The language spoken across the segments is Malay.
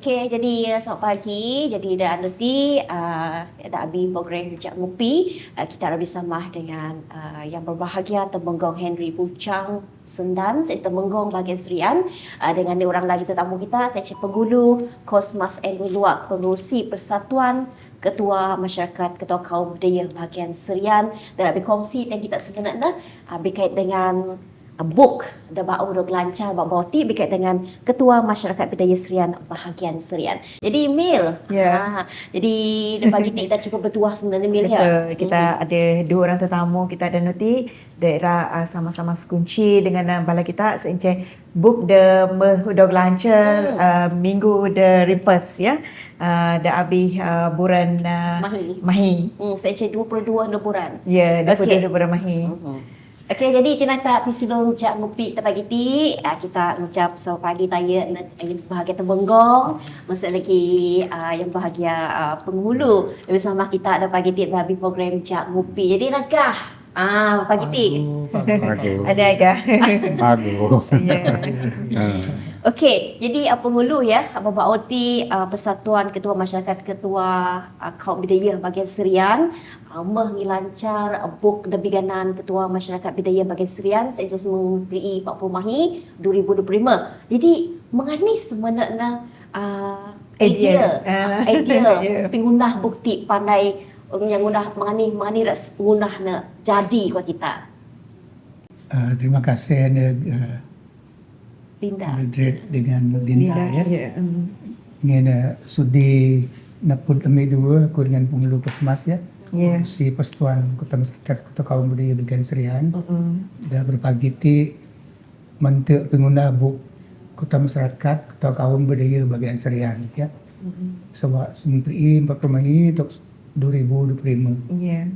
Okey, jadi selamat pagi. Jadi dah nanti dah habis program Bijak Ngopi. Kita ada bersama dengan yang berbahagia Temenggong Henry Puchang Sendan, serta Temenggong bahagian Serian. Dengan orang lagi tetamu kita, Seksyen Penghulu Kosmas N. Luak, Pengurusi Persatuan Ketua Masyarakat, Ketua Kaum Budaya bahagian Serian, dan nak berkongsi dengan kita sebenarnya berkait dengan book dah bau dah lancar bawa ti berkait dengan Ketua Masyarakat Budaya Serian bahagian Serian. Jadi Mil, jadi pagi ni kita cukup bertuah sebenarnya Mil ya. Betul. Kita ada dua orang tetamu, kita ada nanti daerah sama-sama sekunci dengan balai kita seinceh book de dah lancar minggu de ripas ya. Dah habis bulan Mahi. Seinceh 22 bulan. Ya, 22 bulan Mahi. Okey, jadi kita nak sebelum Bijak Ngopi kita pagi ti, kita ucap selamat pagi tanya yang bahagia Temenggong, masa lagi yang bahagia Penghulu. Bersama kita ada pagi ti habis program Bijak Ngopi. Jadi nakah pagi ti. Ada agak. Aduh. Okey, jadi Penghulu ya, Bapak Oti Persatuan Ketua Masyarakat Ketua Kaum Budaya bahagian Serian mengilancar buk debiganan Ketua Masyarakat Budaya bahagian Serian sejak memberi 40 Mahi 2025. Jadi menganis sebenarnya idea pengguna bukti pandai yang guna mengani guna jadi kuat kita. Terima kasih Linda. dengan Linda ya. Ya. Ingin sudi napun kami dua aku dengan Penghulu Kosmas ya. Ya. Si Persatuan Kota Masyarakat Kota Kaum Budaya bahagian Serian. Dah berpagi ti mentuk pengguna buk Kota Masyarakat Kota Kaum Budaya bahagian Serian ya. Sebab memberi 40 Mei untuk 2025. Ya.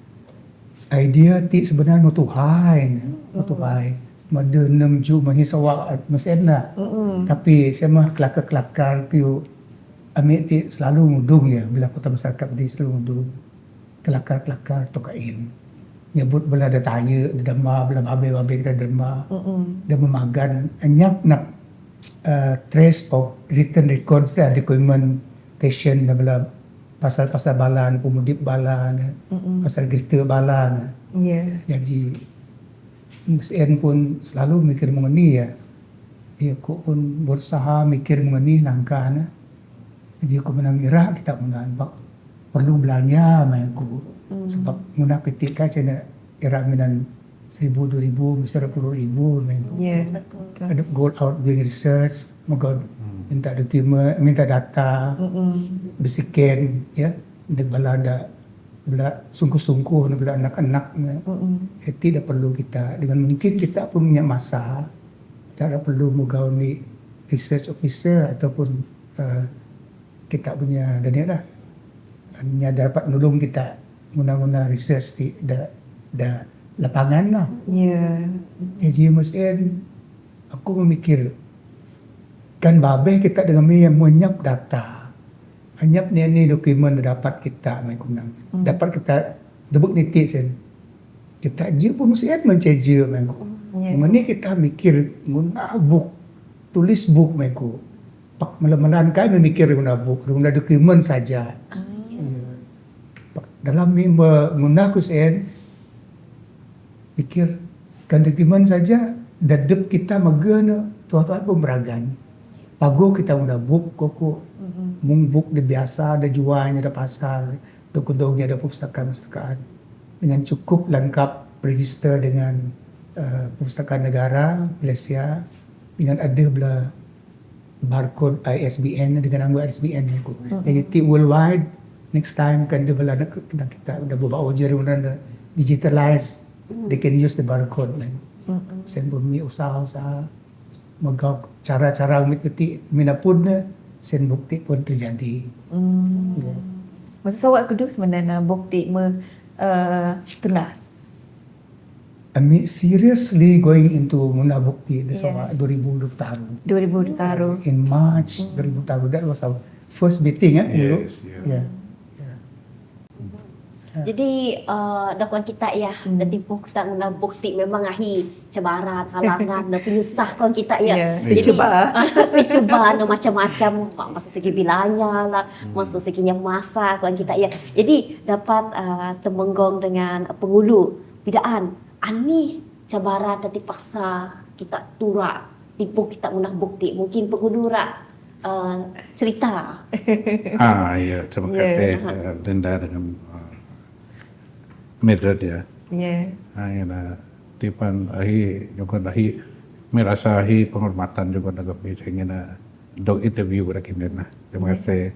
Idea ti sebenarnya mutuhai. Mada 6 Ju Mahi Sawak mesin lah. Tapi saya mah kelakar-kelakar piu ambil ti selalu ngudung ya bila Kota Masyarakat dia selalu ngudung. Kelakar-kelakar tokain. Nyebut bila ada tanya, ada dema, bila babe-babe kita dema. Dia memagan anyap nak trace of written records lah, documentation bila pasal-pasal balan, pemudip balan, pasal gerita balan. Ya. Jadi mesin pun selalu mikir mengenai ya. Ya, aku pun berusaha mikir mengenai langkah na. Jadi aku menangira kita menang perlu belanja main aku. Sebab guna ketika cina era minan 1,000, 2,000, bisa 10,000 main aku. Ya. Ada go out doing research, mau minta dokumen, minta data, bisikin ya. Dia balada bila sungguh-sungguh bila anak-anaknya tidak perlu kita dengan mungkin kita pun punya masa tidak perlu mengauni research officer ataupun kita punya dan ya dah hanya dapat nolong kita guna-guna research dah lapangan lah. Ya. Jadi mesti aku memikir kan babeh kita dengan yang menyap data. Anyap ni dokumen dapat kita main kunang. Dapat kita debuk nitik sen. Kita je pun mesti menceja main ku. Mengani kita mikir guna book, tulis book main ku. Pak malam-malam kai memikir guna book, guna dokumen saja. Dalam ni guna ku sen pikir kan dokumen saja dadep kita magana tuan-tuan pun beragan. Pago kita guna book koko mung book dia biasa ada jualnya ada pasar toko-tokonya ada perpustakaan dengan cukup lengkap register dengan perpustakaan negara Malaysia dengan ada belah barcode ISBN dengan anggo ISBN ni ko. Jadi worldwide next time kan dia belah kita dah bawa ujar dah digitalize they can use the barcode ni. Sen bumi usaha magaw cara-cara umit minapun na sen bukti pun terjadi. Masa sawak kedua sebenarnya bukti tunah. Ami seriously going into muna bukti di sawa 2020 tahun. 2000 taruh. In March 2020 that was our first meeting dulu. Yes, Yeah. Jadi dakwaan kita ya dan tipu kita guna bukti memang ahi cabaran, halangan dan penyusah kawan kita ya. Ya, Jadi dicuba. dicuba no, macam-macam masa segi bilanya lah, masa seginya masa kawan kita ya. Jadi dapat temenggong dengan penghulu bidaan ani cabaran dan dipaksa kita turak tipu kita guna bukti. Mungkin penghulu cerita. Ya, terima Ya. kasih Linda dengan Mildred ya. Ya. Yang tipan ahi juga ahi merasa ahi penghormatan juga dengan kami ingin dog interview pada kini nah. Terima kasih.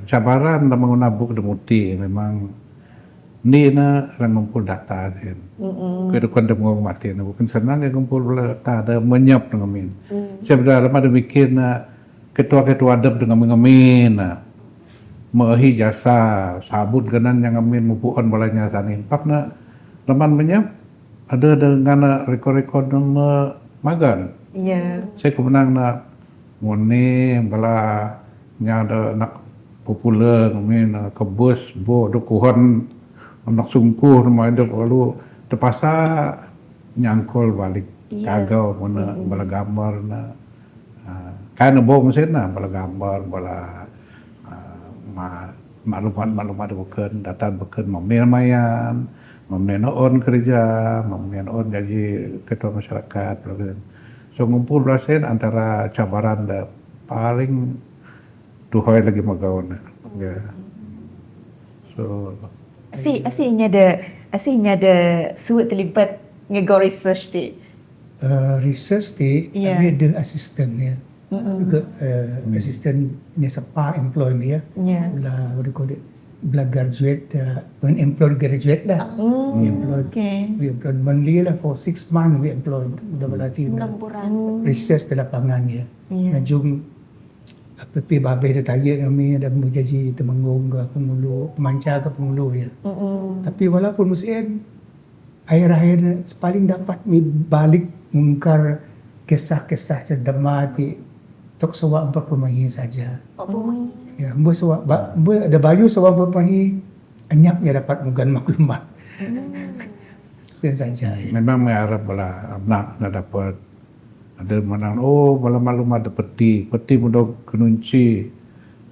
Cabaran dalam menggunakan buk demuti memang ni na orang ngumpul data kan. Kehidupan demo mati na bukan senang ya ngumpul data ada menyap dengan min. Sebenarnya lama ada bikin ketua-ketua adab dengan mengamin. Maahi jasa sabut ganan yang amin mupuan balanya sanin. Pak na laman menyap ada dengan rekod-rekod magan. Ya. Saya kemenang na ngone bala nya ada nak popular ngamin kebus bo dokuhan anak sungkuh rumah ada lalu terpaksa nyangkol balik kagau mana bala gambar na kan bo mesin na bala gambar bala maklumat bukan data bukan mayan on kerja on jadi ketua masyarakat so ngumpul belasen antara cabaran da paling tuhai lagi magawan ya so Asyiknya ada suat terlibat ngego research di. Research ni Ya. dia ada assistant ya. Juga assistantnya sepa employee ni ya. Ya. Belah what do you call it? Belah graduate unemployed graduate dah. We employed. Okay. We employed monthly lah for 6 months we employed. Udah berlatih. 6 bulan. Research di lapangan ya. Ya. Ngajung apa babe dah tanya kami ada menjadi temenggung ke penghulu, pemancar ke penghulu ya. Tapi walaupun mesin akhir-akhir paling dapat mi balik mengungkar kisah-kisah cerdama di tok sawa 4 pemahi saja. Ya, mbe sawa mbe ada bayu sawa 4 pemahi anyap ya dapat mugan maklumat. Itu saja. Ya. memang mengharap bala anak na dapat ada menang bala maklumat ada peti mudah kenunci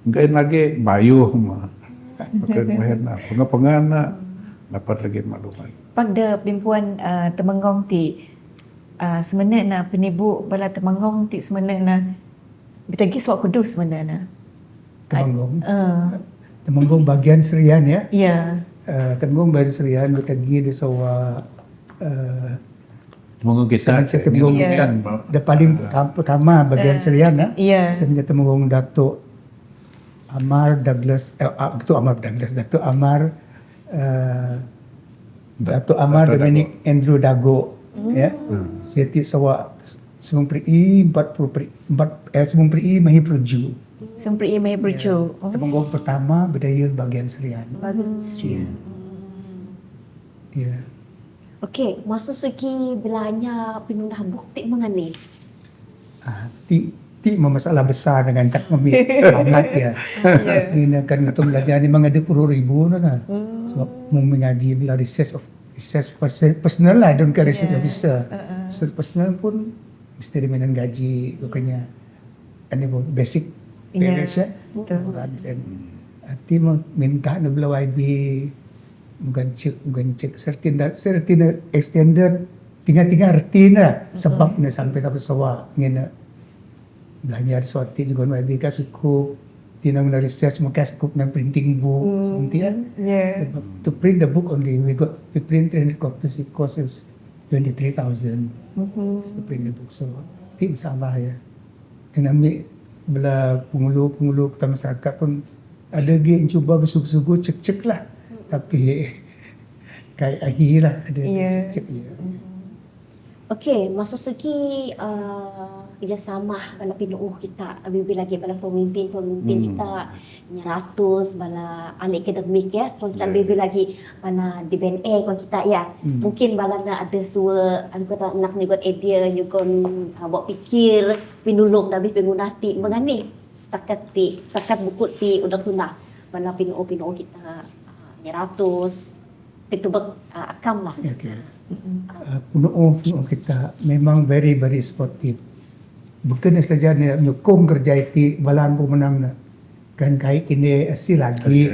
enggak lagi bayuh mah pakai mahena pengan dapat lagi maklumat. Pada pimpuan Temenggong ti sebenarnya penibu bala Temenggong ti sebenarnya bitagi suak kudu sebenarnya. Temenggung. Temenggung bagian Serian ya. Ya. Temenggung bagian Serian bertagi di sawa Temenggung kita Saya Temenggung Ya. kita dah paling pertama bagian Serian ya. Ya. Saya punya Temenggung Datuk Amar Douglas Datuk Amar Douglas Datuk Amar Datuk Amar Datuk Dominic Andrew Dago ya. Saya ti sawa semung pri 40 semung pri mahi proju. Sempri mai berju. Temenggung pertama berdaya bagian Serian. Bagus. Ya. Okey, masuk segi belanya pinunah bukti mengani. Ti masalah besar dengan cak ngambil amat ya. Ini akan ngitung belajar ni memang ada 10,000 na. Sebab mau mengaji bila research personal lah, don't care research officer. Research personal pun mesti dimainin gaji, bukannya ini pun basic package ya. Orang ti minta na bila YB bukan cek sertina extended tinggal retina sebab na sampai tapos sawa ngena belajar suatu juga YB ka suku tinang na research mo ka suku ng printing book seperti ya. Ya. To print the book only we print 300 copies, it costs 23,000 just to print the book, so ti masalah ya. Dan ambil bila penghulu kita masyarakat pun ada lagi yang cuba bersugu-sugu cek-cek lah. Tapi kayak akhir lah ada cek-cek ya. Okey, masuk segi kerjasama bala pinuuh kita, lebih lagi bala pemimpin kita, nyeratus bala ahli akademik ya, kalau kita lebih lagi bala di BNA kalau kita ya. Mungkin bala na ada sua angkata nak nyugot idea nyugon buat fikir pinulung nabi pengunati mengani setakat buku ti undang-undang bala pinuuh kita hanya ratus. Itu akam lah. Okay. Punuh kita memang very supportive. Bukan saja nyokong kerja itu balan pemenang na. Kan kait kini asi lagi.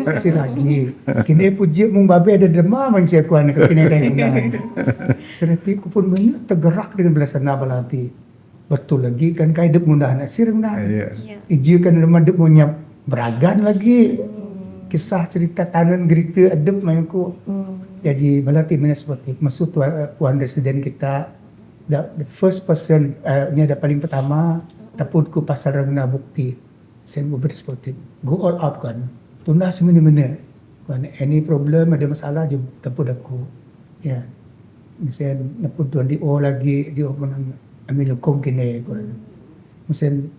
Asi lagi. Kini puji mung babe ada demam manusia kuan kini kait unang. Serati ku pun banyak tergerak dengan belasana balati. Betul lagi kan kait dep mundahan asir mundahan. Iji kan demam dep munyap beragan lagi. Kisah cerita tanan gerita adep main ku. Jadi balati mana seperti masuk puan residen kita the first person nya ada paling pertama tapud ku pasal rangna bukti sen go seperti go all out kan tunda semena-mena kan any problem ada masalah je tapud aku ya mesen napud tuan di lagi di menang ambil hukum kini kan mesen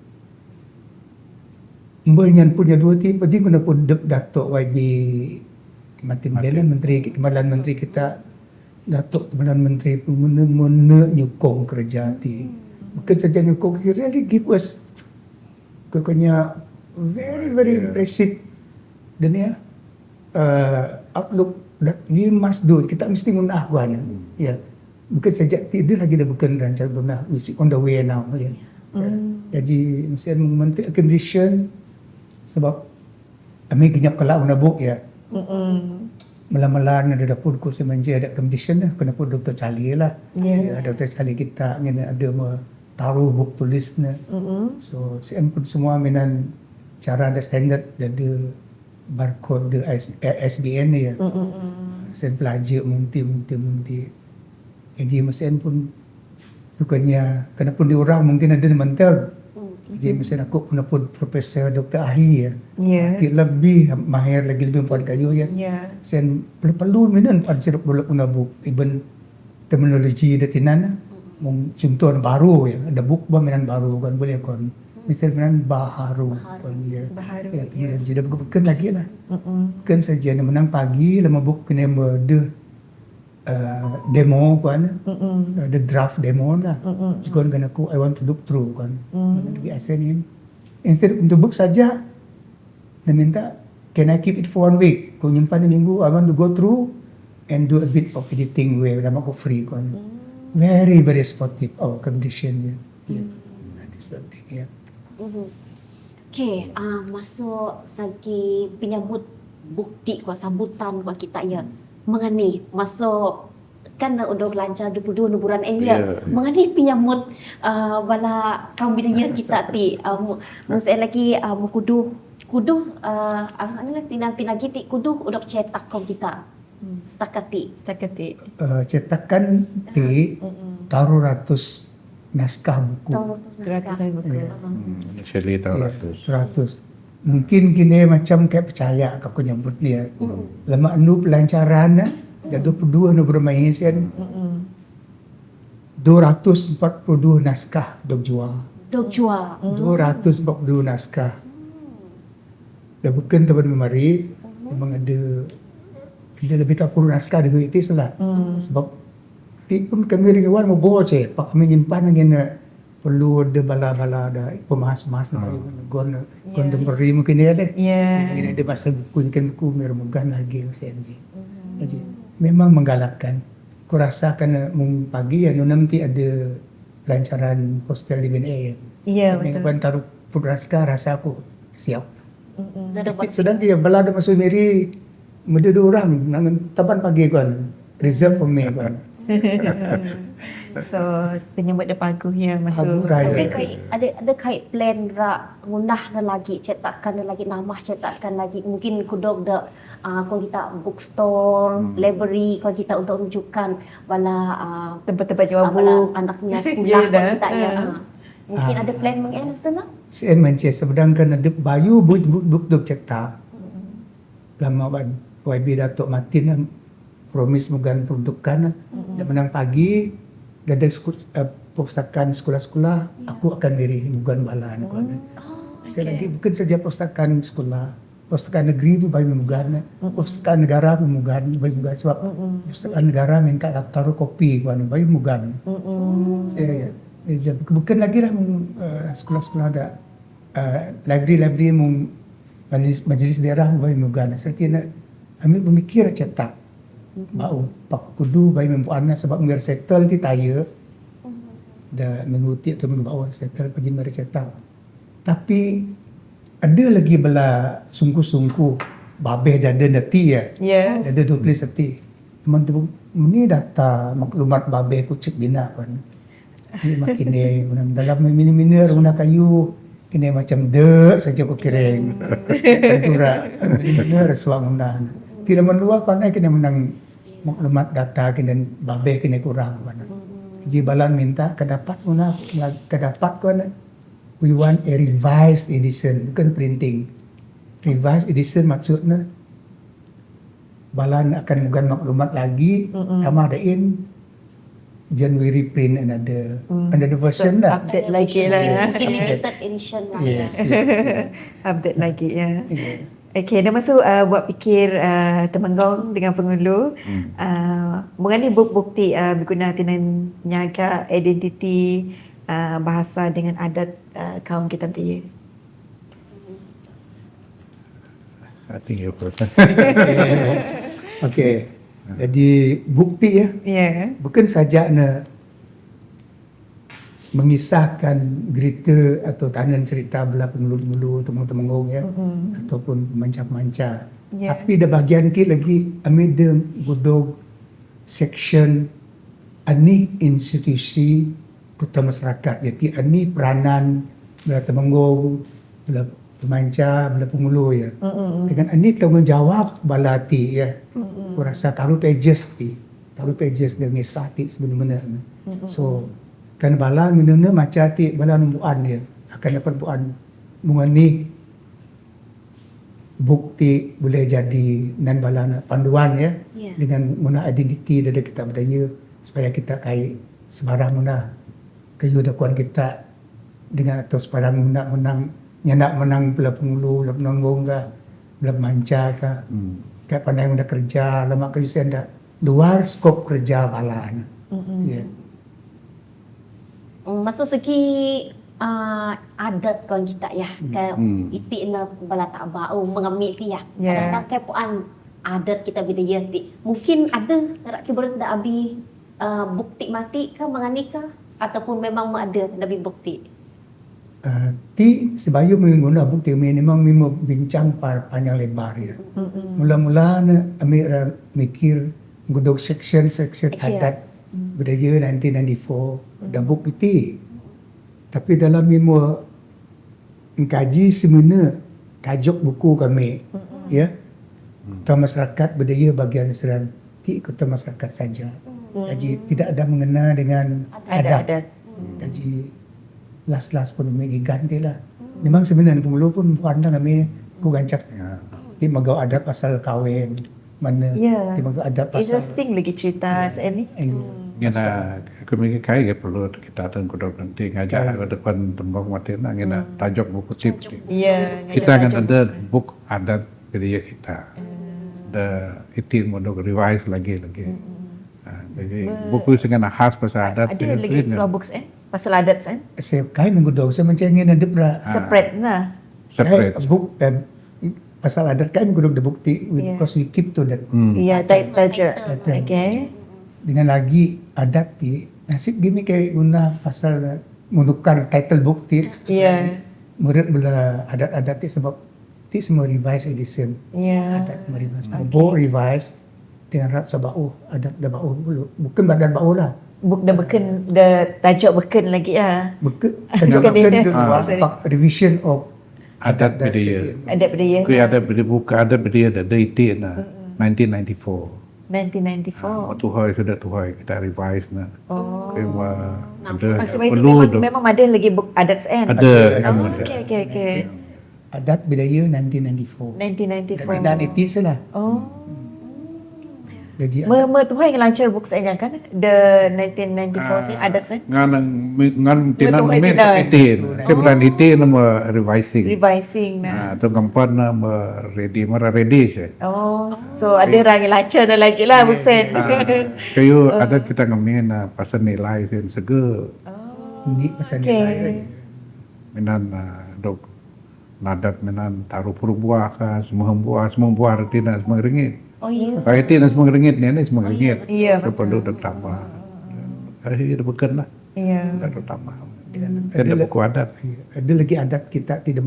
Mbernyan punya dua tim, pasti kena pun Datuk YB Martin Belen, Timbalan Menteri kita, Datuk Timbalan Menteri pun mana nyukong kerja ti. Bukan saja nyukong, he really give us kekanya very impressive dan ya outlook that we must do. Kita mesti ngunah kuan. Ya. Bukan saja tidak lagi dah bukan rancang tunah, we on the way now. Ya. Jadi mesti membentuk condition sebab kami kenyap kelak menabuk ya. Malam-malam ada dapur ku semenjak ada condition lah. Kena pun Dr. Charlie lah. Dr. Charlie kita ada taruh buk tulisnya. So saya pun semua minan cara ada standard ada barcode SBN ni ya. Saya belajar munti. Jadi mesin pun bukannya kena pun diorang mungkin ada mental. Jadi mesin aku kena pun Profesor Dr. Ahi ya. Lebih mahir lagi lebih puan kayu ya. Sen perlu minan puan sirup bolak unabuk even terminologi datinan contoh baru ya. Ada buk ba minan baru kan boleh kon. Misal minan baharu kon ya. Baharu. Ya, jadi bukan lagi lah. Bukan saja menang pagi lama buk kena de demo kan, the draft demo lah. Juga kan aku, I want to look through kan. Lagi asanin. Instead untuk book saja, dia minta, can I keep it for 1 week? Kau nyimpan di minggu, I want to go through and do a bit of editing where lama aku free kan. Very supportive of condition ya. That is something ya. Okay, masuk segi penyambut bukti ko sambutan ko kita ya. Mengenai masuk kan udah lancar 22 bulan ini ya. Mengenai penyambut bala kaum bidaya kita ti saya lagi kudu pinagi ti kudu udah cetak kau kita stakati cetakan ti taruh ratus naskah buku. Ratusan buku. Actually tahu 100. Mungkin gini macam kayak percaya aku nyambut dia. Lama anu pelancaran dah 22 anu bermain sen. 242 naskah dok jual. 242 naskah. Dah bukan teman memari memang ada lebih tak puluh naskah dengan itu salah. Sebab tipun kami ringawan mau bawa je, pak kami nyimpan dengan perlu ada bala-bala ada pemahas-mahas gon contemporary mungkin dia ada. Ini ada masa buku kan buku mermugan lagi macam ni. Jadi memang menggalakkan. Aku rasakan pagi ya nanti ada pelancaran hostel di BNA ya. Iya betul. Mingguan taruh puraska rasa aku siap. Sedang dia bala ada masuk meri muda 2 orang nangan taban pagi kan. Reserve for me kan. So penyambut dia paguhnya masuk. Ada kait plan ra ngunah na lagi cetakan na lagi nama cetakan lagi mungkin kudog dah kalau kita bookstore, library kalau kita untuk rujukan bala tempat-tempat jual bala buku anaknya sekolah kalau kita ya. Mungkin ada plan mengen tu nak. Saya mencet sedangkan ada bayu buk cetak. Lama YB Datuk Martin promise mugan peruntukan dan menang pagi ada perpustakaan sekolah-sekolah aku akan beri mugan balan saya lagi bukan saja perpustakaan sekolah perpustakaan negeri itu bagi mugan perpustakaan negara pun mugan bagi mugan sebab perpustakaan negara minta taruh kopi kan bagi mugan saya bukan lagi lah sekolah-sekolah ada library majlis daerah bagi mugan seperti Ambil pemikir cetak. Bau pak kudu bayi mempuannya sebab mir settle ti taya. Dah minggu ti atau minggu bawah settle pergi mir cetak. Tapi ada lagi bela sungguh-sungguh babeh dada neti ya. Ya. Dada tulis seti. Teman-teman ini data maklumat babeh ku cek dina kan. Ini makin ni dalam mini-mini rumah kayu kini macam dek saja ku kiring. Tentura mini-mini rasuang undan. Tidak meluah pandai kini menang maklumat data kini babeh kini kurang kan. Jibalan minta kedapat mana kedapat kan. We want a revised edition, bukan printing. Revised edition maksudnya balan akan bukan maklumat lagi, tambah adain January print another version So, dah. update lagi lah. Mungkin limited edition lah. Yes, Ya. yes. Update lagi ya. Yeah. Okay, dah masuk buat fikir Temenggong dengan Pengulu. Mengenai bukti berguna dengan menjaga identiti bahasa dengan adat kaum kita berdaya. I think you first. Okay. Jadi bukti ya, Ya. bukan saja nak mengisahkan cerita atau tahanan cerita belah pengulu-pengulu Temenggung ya, ataupun pemanca-pemanca. Ya. Tapi ada bahagian kita lagi ambil dia godog section ani institusi kota masyarakat. Jadi ani peranan belah Temenggung, belah pemanca, belah pengulu ya. Dengan ani tanggungjawab balati ya. Aku rasa taruh pages dia ngisah ti sebenarnya. So kan bala minumnya macam ti bala numbuan dia akan dapat buan mengenai bukti boleh jadi nan bala panduan ya Ya. dengan guna identiti dari kita budaya supaya kita kai sebarang guna kayu dakuan kita dengan atau sebarang guna menang nyandak menang belah pengulu belah penanggung ka belah manca ka kat pandai guna kerja lemak kayu senda luar skop kerja bala ya. Masuk segi adat kau kita ya, kan itik na bala tak bau mengambil ke ya. Ya. Kadang-kadang kai puan adat kita budaya ti. Mungkin ada tak kibar tak abi bukti mati ke mengani ke ataupun memang ada nabi bukti. Ti sebayu menggunakan bukti memang bincang panjang lebar ya. Mula-mula ambil mikir gudok section adat budaya 1994 dah bukti. Tapi dalam mimo kaji semena tajuk buku kami ya. Kota masyarakat budaya bagian seran ti kota masyarakat saja. Jadi tidak ada mengena dengan adat. Jadi las pun ganti lah. Memang sebenarnya pemulu pun pandang kami ku gancak. Ti magau adat pasal kahwin mana. Ya. Ti magau adat pasal Interesting lagi cerita ni. Ngena kami kai ke perlu kita dan kodok nanti ngajak ke depan tembok mati na ngena tajuk buku tip. Ya. Kita akan ada book adat budaya kita. The itin modok revise lagi. Jadi buku dengan khas pasal adat. Ada lagi keluar books pasal adat saya kai menggodok saya mencengin ada pernah separate lah. Separate. book pasal adat kai menggodok the bukti because we keep to that. Ya, tajuk. Title. Okay. Dengan lagi adat ti nasib gini kayak guna pasal menukar title bukti. Ya. Murid bela adat-adat ti sebab ti semua revise edition. Ya. Adat merevise. Bo revise dengan rat sabau adat dah bau dulu. Bukan badan bau lah. Book dah beken, dah tajuk beken lagi lah. Bukan Bukan dia. tu revision of Adat budaya. Adat budaya. Kui ada buku adat budaya ada itin na 1994. 1994. Tuhai sudah tuhai kita revise na. Oh. Kui ada Maksudnya perlu ini memang ada lagi book adat ada Oh, ada. okay. adat budaya 1994. 1994. Dan itu lah. Oh. Jadi Tuhai yang lancar book saya kan? The 1994 sih adat saya. Ngan tinan Tuhai min tinan. itin. Sebenarnya itin nama revising. Revising nah. Tu gampan nama ready sih. Oh, so ada orang yang lancar dah lagi lah book saya. Kayu ada kita ngamin pasal nilai sen sege. ini pasal Okay. nilai. Minan dok nadat minan taruh puru buah ka semua buah tina semua ringit. Oh iya. Kalau itu nak RM9 ni RM9. Iya, So, perlu dah tambah. Akhirnya bukan lah. Ya. Dah tambah. Dan Ada buku adat. ada lagi adat kita tidak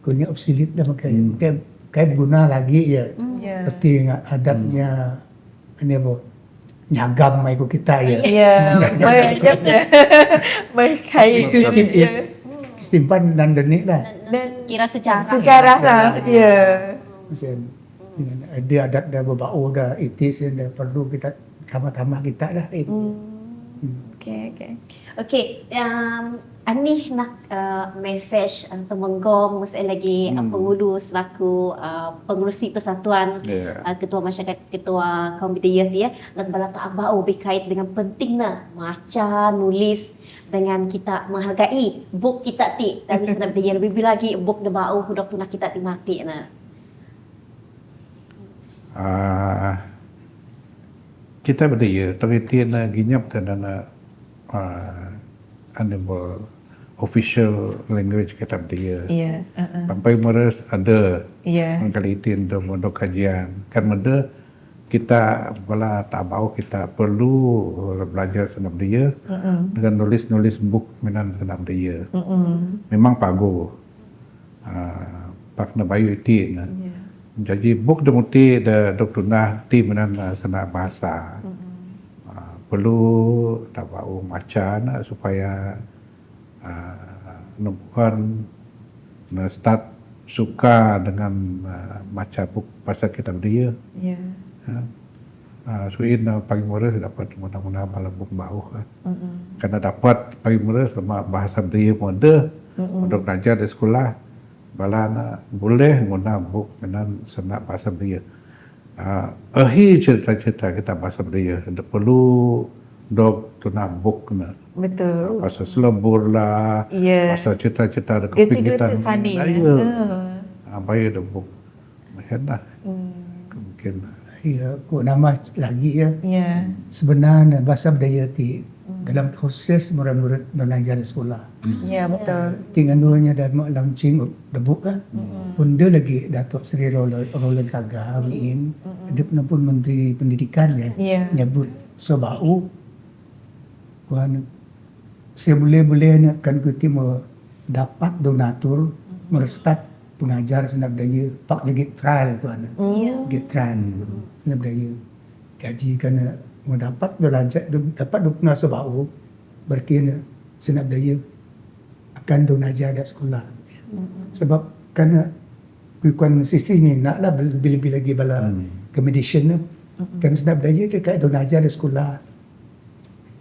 punya obsolete dah makanya kayak berguna lagi ya. Ya. Seperti adatnya ini apa nyagam mai ko kita ya. Ya. Berkait Simpan dan denik dah. Dan kira sejarah. sejarah lah. Ya. Macam dengan ada adat dah berbau dah etis dah perlu kita tambah-tambah kita dah. Okey. Okey, Anih nak message Temenggong mesti lagi penguruh selaku pengurusi persatuan ketua masyarakat ketua kaum budaya dia nak balata abau berkait dengan pentingnya baca nulis dengan kita menghargai buk kita ti dan sedap dia lebih lagi buk de bau hudak tu nak kita ti mati na. Kita berdaya, tapi dia nak ginyap dan official language kita berdaya. Ya. Sampai meres ada Ya. kali itu untuk kajian. Kan meda kita bala tak bau kita perlu belajar senam dia dengan nulis buk minan senam dia. Memang pagu. Pak na bayu itu na. Jadi buk demuti da doktunah ti minan senam bahasa. Perlu tak bau macam supaya numpukan start suka dengan baca buku bahasa kita dia. Ya. Suin pagi mula dapat mudah-mudahan bala buku bau. Karena dapat pagi mula selama bahasa dia muda untuk belajar di sekolah bala boleh guna buku dengan senak bahasa dia. Cerita-cerita kita bahasa dia ada perlu dok tu nak book na Betul. bahasa selebur lah, Ya. bahasa cerita-cerita ada kepingitan. Getik-getik sani. Bayar ada book. Macam lah. Mungkin. Ya, kok nama lagi ya. Ya. Sebenarnya bahasa budaya ti dalam proses murid-murid belajar di sekolah. Ya, betul. Tinggal duanya dah mau launching the book kan. Pun dia lagi Datuk Seri Roland Saga Amin. Dia pun Menteri Pendidikan ya. Ya. Nyebut sebau kuan seboleh-bolehnya kan kita mau dapat donatur merestart pengajar senap daya pak lagi trial tuan. Get trial senap daya. Gaji kena mau dapat belajar dapat dukna sebau berarti senap daya akan donaja ada sekolah. Sebab kerana kuan sisinya naklah lebih-lebih lagi bala accommodation kan senap daya dia kayak donaja ada sekolah.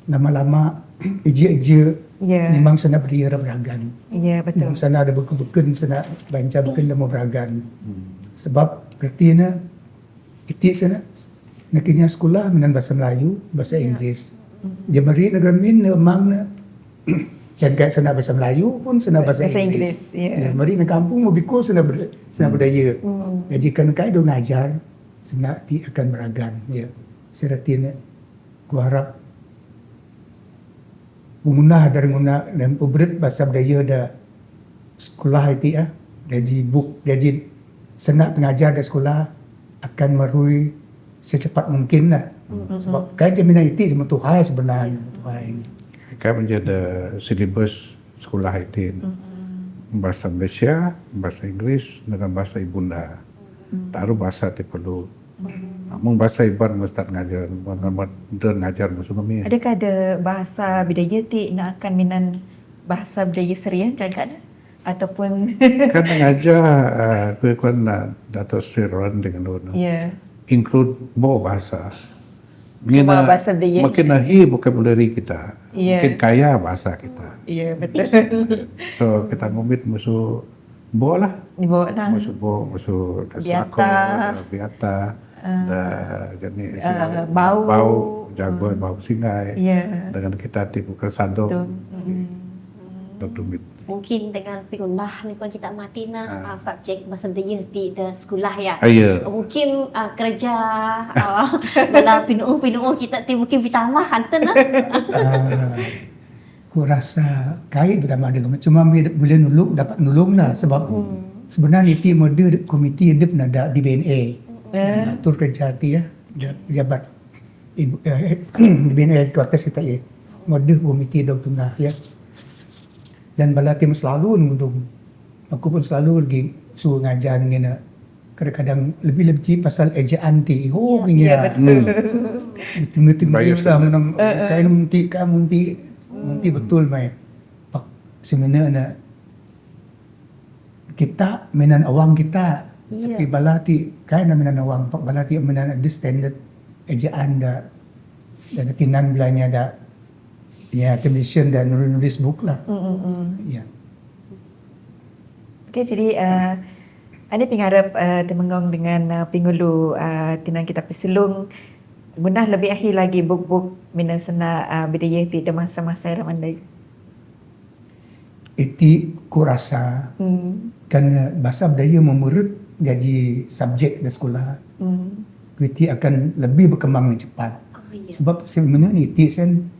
Lama-lama eja-eja Ya. memang sana berdiri beragan. Ya, betul. Memang sana ada buku-buku sana baca buku nama beragan. Sebab kertina itik sana naknya sekolah minan bahasa Melayu, bahasa Inggeris. Dia mari negara min memang na yang kayak sana bahasa Melayu pun sana bahasa Inggeris. Ya. Mari nak kampung mau biku sana budaya. Jadi kan kai do ngajar sana ti akan beragan ya. Seratina ku harap mengunah dari guna dan pemberi bahasa budaya da sekolah itu ya. Jadi jadi senak pengajar di sekolah akan merui secepat mungkin lah. Sebab kan jaminan itu cuma Tuhan sebenarnya. Tuhan. Kan menjadi silibus sekolah itu. Bahasa Malaysia, bahasa Inggeris dengan bahasa ibunda. Taruh bahasa itu perlu. Mung bahasa iban mesti ngajar, dan ngajar musuh kami. Adakah ada bahasa budaya ti nak akan minan bahasa budaya Serian jangan ataupun Kan ngajar kuan Datuk Seri Roland dengan Dona. ya. Include bawa bahasa. Semua bahasa budaya. Makin nahi vocabulary kita. Ya. Makin kaya bahasa kita. Ya, betul. So kita ngomit musuh bawa lah. Dibawa lah. Musuh Biata. biata. Jenis bau. jagoan bau singai. Ya. Dengan kita tipu kesado. Dokter Mungkin dengan pingundah ni kan kita mati na subjek bahasa Melayu di sekolah ya. Ya. Mungkin kerja bala pinuh kita ti mungkin ditambah hanten na. Ku rasa kait berdama dengan cuma boleh dapat nulung lah sebab sebenarnya itu mode komiti hidup nada di BNA. Atur kerja ti ya, pejabat ibu bina headquarters kita ya. Mode komiti dog tunah ya. Dan bala tim selalu ngundung. Aku pun selalu lagi suruh ngajar ngena. Kadang-kadang lebih-lebih pasal ejaan ti. Oh Ya, gini ya. Betul-betul Bayar lah menang kain munti ka munti betul mai. Pak sebenarnya kita menan awang kita. Iya. Tapi balati kain na menan awang pak balati menan ada standard ejaan da dan tinan belanya da ya television dan nulis book lah. Ya. Okay, jadi Ani pengharap Temenggong dengan pingulu tinan kita peselung munah lebih akhir lagi buk-buk minan sena budaya ti da masa-masa ramandai. Iti kurasa kan bahasa budaya memurut jadi subjek di sekolah. Iti akan lebih berkembang cepat. iya. Sebab sebenarnya iti sen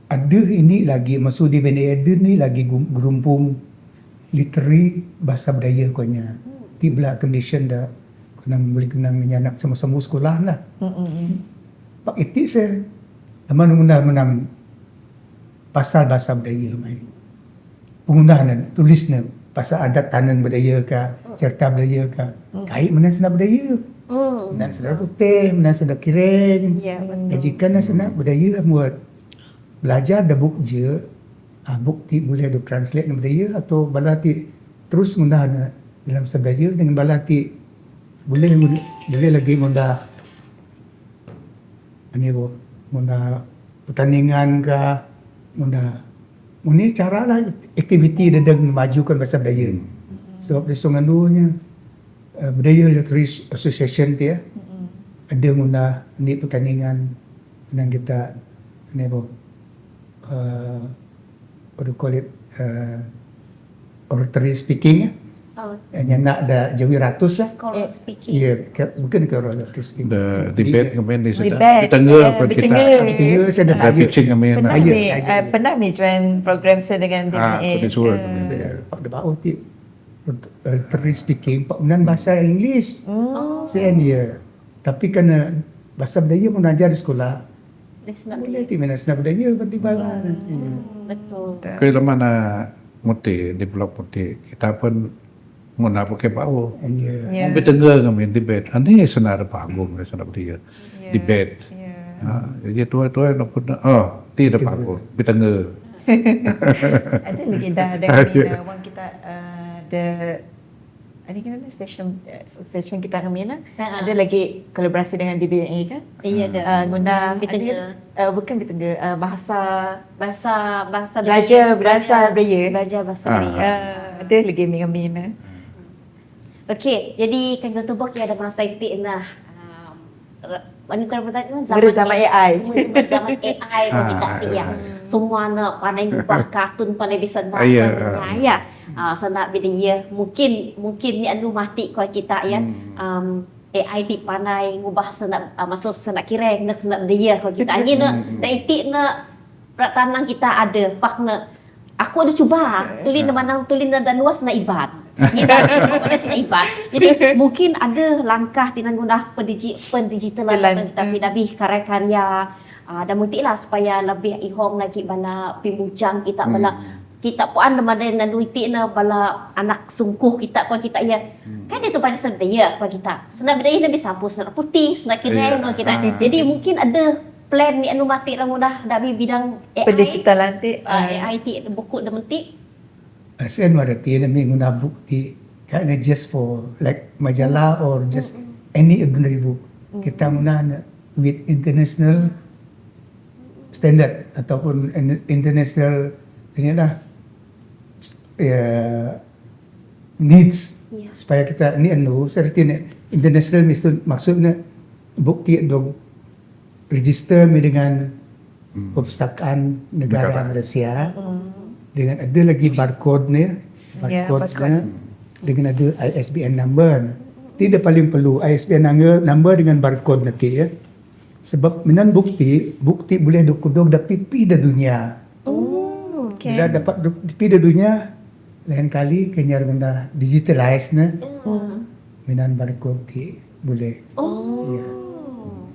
ada ini lagi masuk di BNI ni lagi gerumpung literary bahasa budaya konya. Ti bela condition dah boleh kenang menyanak sama-sama sekolah lah. Pak iti saya menang pasal bahasa budaya mai. Penggunaan tulisnya pasal adat tanan budaya ka, serta budaya ka. Kait mana sena budaya. Dan sena putih, mana sena kireng. Ya, betul. Jika na sena budaya buat belajar ada book je, book ti boleh ada translate na budaya atau balati terus ngundah na dalam sebudaya dengan balati boleh lagi ngundah ani bo ngundah pertandingan ka ngundah ini cara lah aktiviti dedeng memajukan bahasa budaya. Sebab di Sungandunya Budaya Literary Association tu ya. Ada guna ni pertandingan senang kita ni apa what do you call it oratory speaking ya. Yang nak ada jawi ratus lah. Scholar speaking. Ya, bukan ke oratory speaking. The debate kemain di sana. Debate. Di tengah Ya, pun di kita. tengah. Di tengah saya dah Ada tanya. pitching kemain. Pernah Tanya, ni tanya. pernah ni join program saya dengan TMA. Pada surat. Pak de bau ti oratory speaking pak menan bahasa Inggeris. Saya ni ya. Tapi kena bahasa budaya mengajar di sekolah. Boleh ti mana senang budaya penting bala. Betul. Kalau mana muti di blog muti kita pun muna pakai bau. Ya. Ya. Di tengah kami debate. Ani senar panggung senar dia debate. Ya. Jadi tua-tua nak pun tidak panggung di tengah. Ada lagi dah ada kami wang kita ada ada kan station kita kami ada lagi kolaborasi dengan DBA kan? Iya, ada. Guna Di tengah. bukan di tengah bahasa Bahasa belajar bahasa budaya. Belajar bahasa budaya. Ada lagi kami Okey, jadi kan kita tubuh ada masa itu nah. Mana kalau bertanya Zaman AI. Zaman AI pun kita yang semua nak pandai ubah kartun pandai bisa nak Ya. ya. Senang budaya mungkin ni anu mati kau kita ya. AI di pandai ngubah senang masuk senang kireng nak senang budaya kau kita angin nak itik nak tanang kita ada pak nak aku ada cuba tulis mana tulis dan luas nak ibat. Kita nak ibat. Jadi mungkin ada langkah tinang guna pendigitalan kita lebih karya-karya dan mungkinlah supaya lebih ihong lagi bala pimbujang kita bala kita pun ada mana dan duiti na bala anak sungkuh kita pun kita ya kan itu pada sedaya apa kita senang bedanya nabi sapu senang putih senang kireng kita jadi mungkin ada plan ni anu mati orang mudah dari bidang AI pendigital nanti AI ti buku dan mentik Sen marati na may guna book ti kind of just for like majalah or just any ordinary book. Kita muna na with international standard ataupun international inilah needs Ya. supaya kita ni anu serti na international maksudnya bukti dog register mi dengan perpustakaan negara Malaysia dengan ada lagi barcode ni barcode barcode. dengan ada ISBN number tidak paling perlu ISBN number dengan barcode nanti ya sebab minan bukti boleh dok da pipi da dunia okay. bila dapat pipi da dunia lain kali kenyar benda digitalize na minan barcode ti boleh. Ya.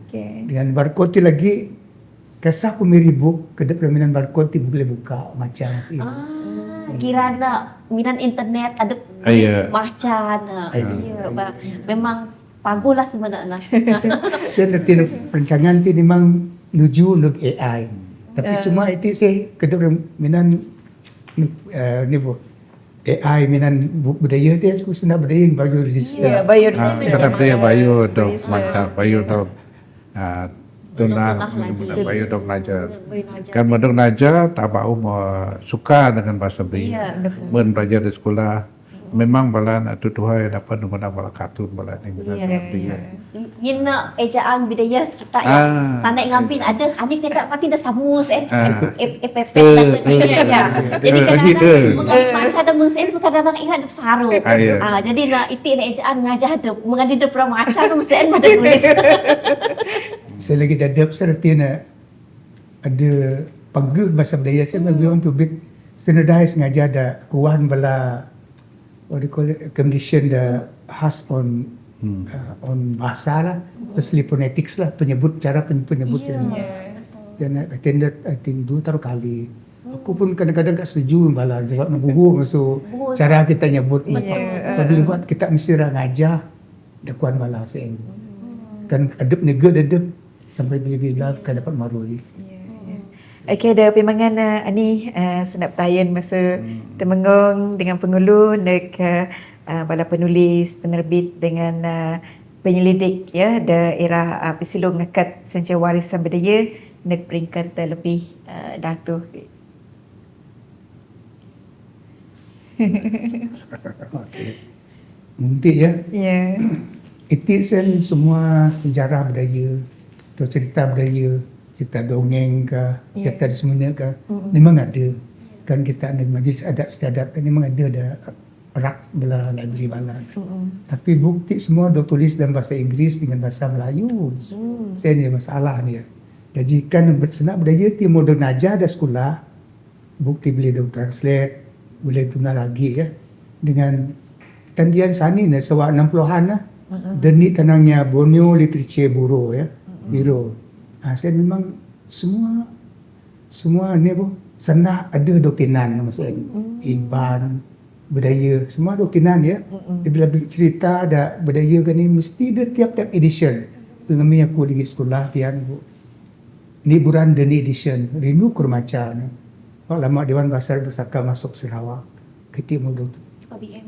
Okay. Dengan barcode tu lagi kasah pemiri book kedap permainan barcode tu boleh buka macam sih. Kira nak minat internet ada Ya. macam memang pagulah sebenarnya. Saya nanti perancangan tu memang menuju untuk AI. Tapi cuma itu saya kedap permainan ni bu AI minan budaya tu aku senang budaya yang baju register. Ya, biodiversity. Sebab dia bayu dok Register. mantap, bayu dok tunah lagi. bayu dok belajar. Boleh belajar. Kan dok belajar tak bau suka dengan bahasa Melayu. Ya. Men belajar di sekolah memang balan atu Tuhan dapat guna bala kartun bala ni bila dia. Ngina ejaan budaya kita Ah. yang sana ngambil ada anik dekat pati dah samus pepet ya. Jadi Lagi kadang-kadang macam ada musim kadang-kadang ingat ada sarung. Ya. Jadi nak itik nak ejaan ngajah ada mengadi ada pernah macam musim ada tulis. Saya lagi dadap serta nak ada pagih bahasa Melayu saya bagi orang tu bit standardized ngajar ada kuan bala what do you call it condition the has on bahasa lah, especially phonetics lah, penyebut cara penyebut sendiri. Dan I attended I think 2 kali. Aku pun kadang-kadang tak setuju bala sebab nak bubuh masuk cara kita nyebut. Tapi buat kita mesti ra ngajar dakuan bala sen. Kan adab nega adab sampai bila-bila kan dapat marui. Okay, ada permangan ani senap tayan masa Temenggung dengan pengulu dek bala penulis, penerbit dengan penyelidik ya daerah Pesilong Ngakat Senja Warisan Budaya nek peringkat lebih datu. Mungkin ya. Ya. Itu sen semua sejarah budaya atau cerita budaya, cerita dongeng ke, cerita di semua ke, memang ada. Kan kita ada majlis adat istiadat kan memang ada rak bela library bala. Tapi bukti semua dah tulis dalam bahasa Inggeris dengan bahasa Melayu. Saya ni masalah ni. Jadi kan senang budaya ti modern aja ada sekolah, bukti boleh dah translate, boleh tunang lagi ya. Dengan tandian sani ni sewa 60-an lah. Deni kanangnya Borneo Literature Bureau ya. Biro. Saya memang semua ni bu senang ada doktrinan maksudnya Iban budaya semua doktrinan ya. Dia bila cerita ada budaya kan ni mesti ada tiap-tiap edition. Pengambil aku di sekolah tian bu. Ni buran deni edition rindu kurmaca ni. Pak lama Dewan Bahasa Pusaka masuk Sarawak. Kita mau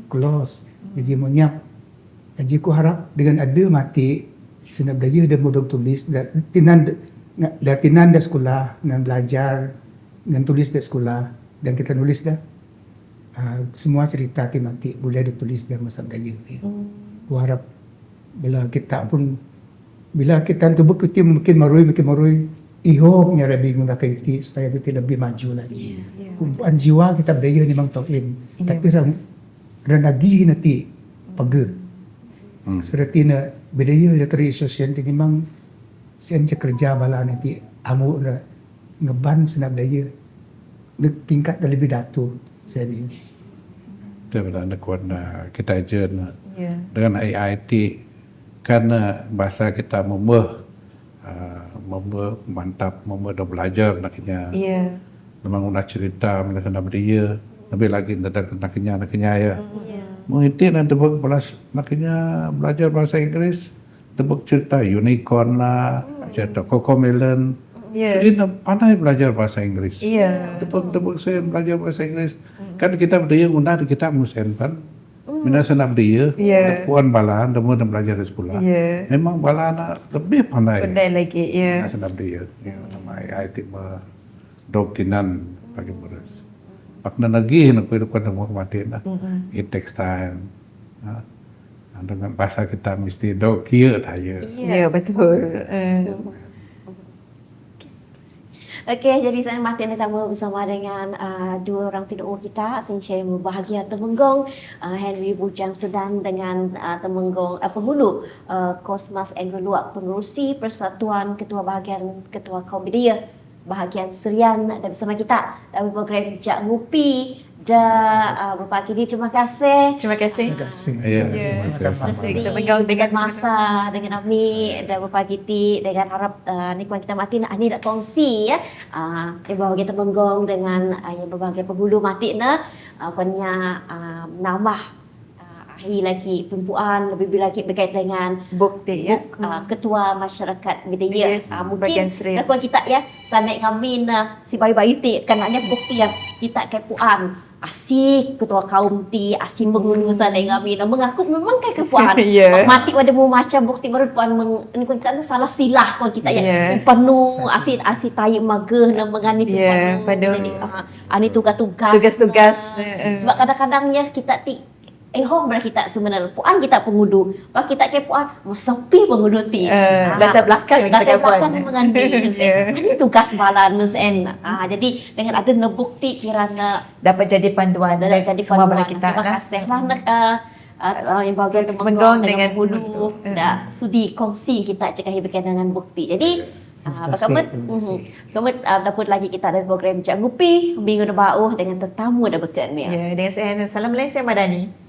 close. Jadi mau nyap. Jadi aku harap dengan ada mati senang budaya dan modal tulis dan tinan dah sekolah dan belajar dan tulis dah sekolah dan kita nulis dah semua cerita mati boleh ditulis dalam bahasa budaya. Aku harap bila kita tu buku mungkin marui ihoknya lebih guna kaiti supaya kita lebih maju lagi. Kumpulan jiwa kita budaya memang tauin tapi ranagi nanti pagi. Serti na budaya literary association ti memang sian kerja bala nanti amu na ngeban senap budaya tingkat dah lebih datu saya ni. Sebenarnya kita aja dengan AIT karena bahasa kita mantap dah belajar naknya. Memang udah cerita mengenai budaya lebih lagi tentang naknya ya. Mungkin nanti naknya belajar bahasa Inggris tebuk cerita unicorn lah, cerita Cocomelon. Ini pandai belajar bahasa Inggris. Tebuk saya belajar bahasa Inggris. Kan kita budaya undang kita musen kan. Mina senap dia, puan balan, demo dan belajar di sekolah. Memang balan lebih pandai. Pandai lagi, ya. Senap dia, nama IT doktrinan bagi murid. Pakna lagi nak kehidupan semua kematian lah. It takes time. Dengan bahasa kita mesti dok kia tanya. Ya, betul. Okey, jadi saya Martin ditambah bersama dengan dua orang pendoa kita, Sensyai Bahagia Temenggung, Henry Bujang Sedan dengan penghulu Kosmas Andrew Luak, pengerusi Persatuan Ketua Bahagian Ketua Kaum Budaya Bahagian Serian dan bersama kita dalam program Bijak Ngupi Bapak Kidi, terima kasih. Terima kasih. Terima kasih. Ya, Sama-sama. Mesti Kita pegang dengan masa dengan Abni dan Bapak Kiti dengan harap ni kuan kita mati nak ni nak kongsi ya. Yang bahagia temenggong dengan yang berbagai penghulu mati na kuannya nambah akhir lagi perempuan lebih lagi berkait dengan Bukti ya. ketua masyarakat Ya, budaya bagian mungkin Sri. lakuan kita ya sanek kami na si bayu-bayu ti kanaknya bukti yang kita kepuan asik ketua kaum ti asik mengunu sanek kami na mengaku memang kai kepuan Ya. mati pada mu macam bukti baru puan ni kun kita salah silah kon kita Ya. ya penuh asik tayi mageh na mengani Ya, penuh. jadi ani tugas-tugas Tugas-tugas. sebab kadang-kadang ya kita ti hong belah kita sebenarnya puan kita pengudu pak kita ke puan mau sepi pengudu ti latar belakang kita latar belakang kepuan. mengambil Ya. ini tugas balance jadi dengan ada bukti kirana Dapat jadi panduan dari jadi semua bala panduan. kita. Terima kasih lah nak yang bahagian Temenggong temenggong dengan dengan hulu dah sudi kongsi kita cakap berkaitan dengan bukti. Jadi Terima Kamu kasih. dapat lagi kita ada program Cak Ngupi minggu depan dengan tetamu dah berkat ni. Ya, dengan saya Salam Malaysia Madani.